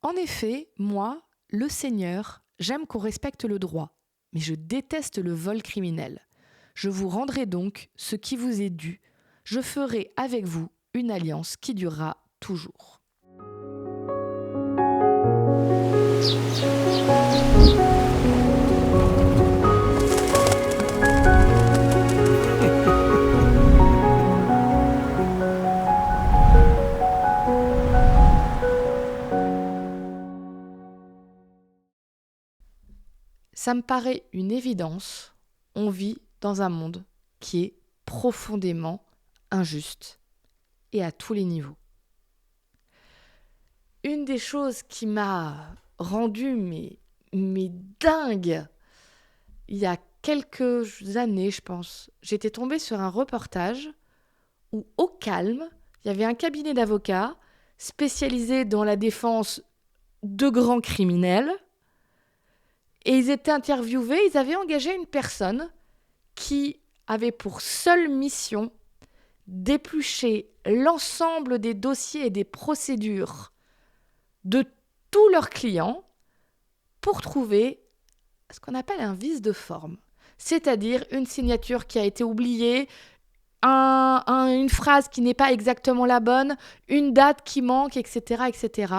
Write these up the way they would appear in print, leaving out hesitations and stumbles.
En effet, moi, le Seigneur, j'aime qu'on respecte le droit, mais je déteste le vol criminel. Je vous rendrai donc ce qui vous est dû. Je ferai avec vous une alliance qui durera toujours. Ça me paraît une évidence. On vit dans un monde qui est profondément injuste et à tous les niveaux. Une des choses qui m'a rendue mais dingue, il y a quelques années, je pense, j'étais tombée sur un reportage où, au calme, il y avait un cabinet d'avocats spécialisé dans la défense de grands criminels. Et ils étaient interviewés, ils avaient engagé une personne qui avait pour seule mission d'éplucher l'ensemble des dossiers et des procédures de tous leurs clients pour trouver ce qu'on appelle un vice de forme, c'est-à-dire une signature qui a été oubliée, une phrase qui n'est pas exactement la bonne, une date qui manque, etc., etc.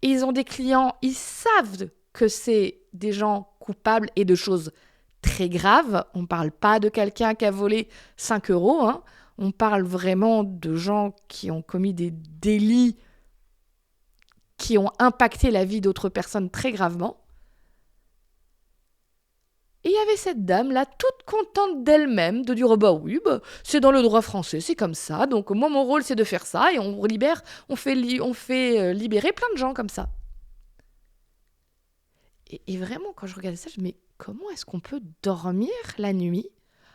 Et ils ont des clients, ils savent que c'est des gens coupables et de choses très graves. On ne parle pas de quelqu'un qui a volé 5 euros. On parle vraiment de gens qui ont commis des délits qui ont impacté la vie d'autres personnes très gravement. Et il y avait cette dame-là, toute contente d'elle-même, de dire « bah oui, c'est dans le droit français, c'est comme ça. Donc moi, mon rôle, c'est de faire ça. Et on fait libérer plein de gens comme ça. » Et vraiment, quand je regardais ça, je me dis « mais comment est-ce qu'on peut dormir la nuit ?»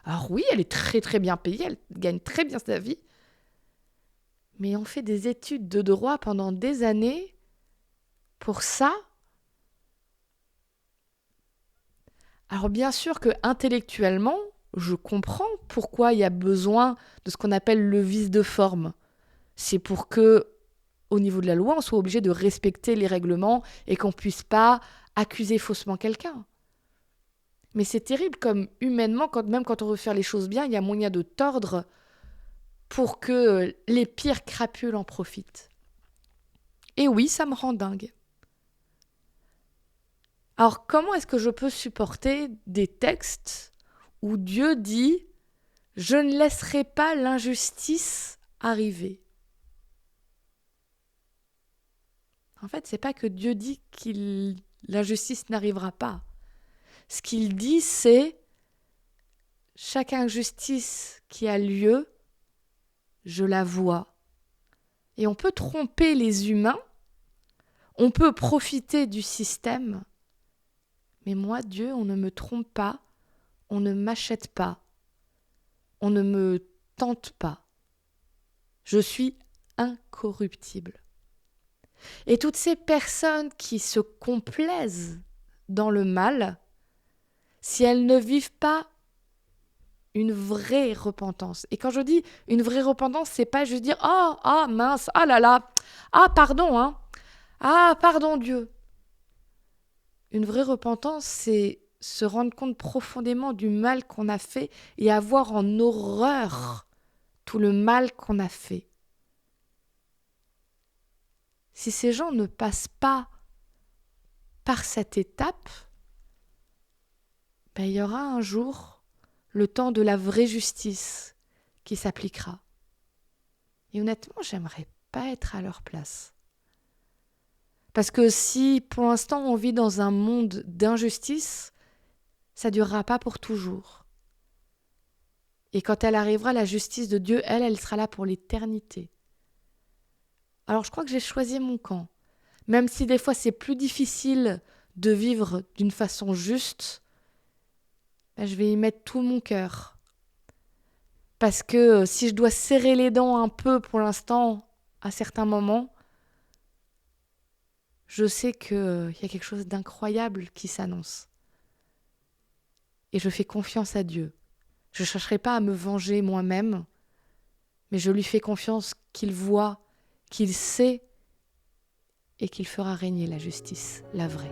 Alors oui, elle est très très bien payée, elle gagne très bien sa vie. Mais on fait des études de droit pendant des années pour ça. Alors bien sûr que intellectuellement, je comprends pourquoi il y a besoin de ce qu'on appelle le vice de forme. C'est pour que, au niveau de la loi, on soit obligé de respecter les règlements et qu'on ne puisse pas accuser faussement quelqu'un. Mais c'est terrible comme humainement, même quand on veut faire les choses bien, il y a moyen de tordre pour que les pires crapules en profitent. Et oui, ça me rend dingue. Alors, comment est-ce que je peux supporter des textes où Dieu dit « Je ne laisserai pas l'injustice arriver ». En fait, c'est pas que Dieu dit que l'injustice n'arrivera pas. Ce qu'il dit, c'est « Chaque injustice qui a lieu, je la vois ». Et on peut tromper les humains, on peut profiter du système, mais moi, Dieu, on ne me trompe pas, on ne m'achète pas, on ne me tente pas. Je suis incorruptible. Et toutes ces personnes qui se complaisent dans le mal, si elles ne vivent pas une vraie repentance. Et quand je dis une vraie repentance, c'est pas juste dire « Ah, mince, ah là là, ah pardon, hein, ah pardon Dieu ». Une vraie repentance, c'est se rendre compte profondément du mal qu'on a fait et avoir en horreur tout le mal qu'on a fait. Si ces gens ne passent pas par cette étape, il y aura un jour le temps de la vraie justice qui s'appliquera. Et honnêtement, j'aimerais pas être à leur place. Parce que si pour l'instant on vit dans un monde d'injustice, ça ne durera pas pour toujours. Et quand elle arrivera, la justice de Dieu, elle sera là pour l'éternité. Alors je crois que j'ai choisi mon camp. Même si des fois c'est plus difficile de vivre d'une façon juste, je vais y mettre tout mon cœur. Parce que si je dois serrer les dents un peu pour l'instant, à certains moments, je sais qu'il y a quelque chose d'incroyable qui s'annonce. Et je fais confiance à Dieu. Je ne chercherai pas à me venger moi-même, mais je lui fais confiance qu'il voit, qu'il sait et qu'il fera régner la justice, la vraie.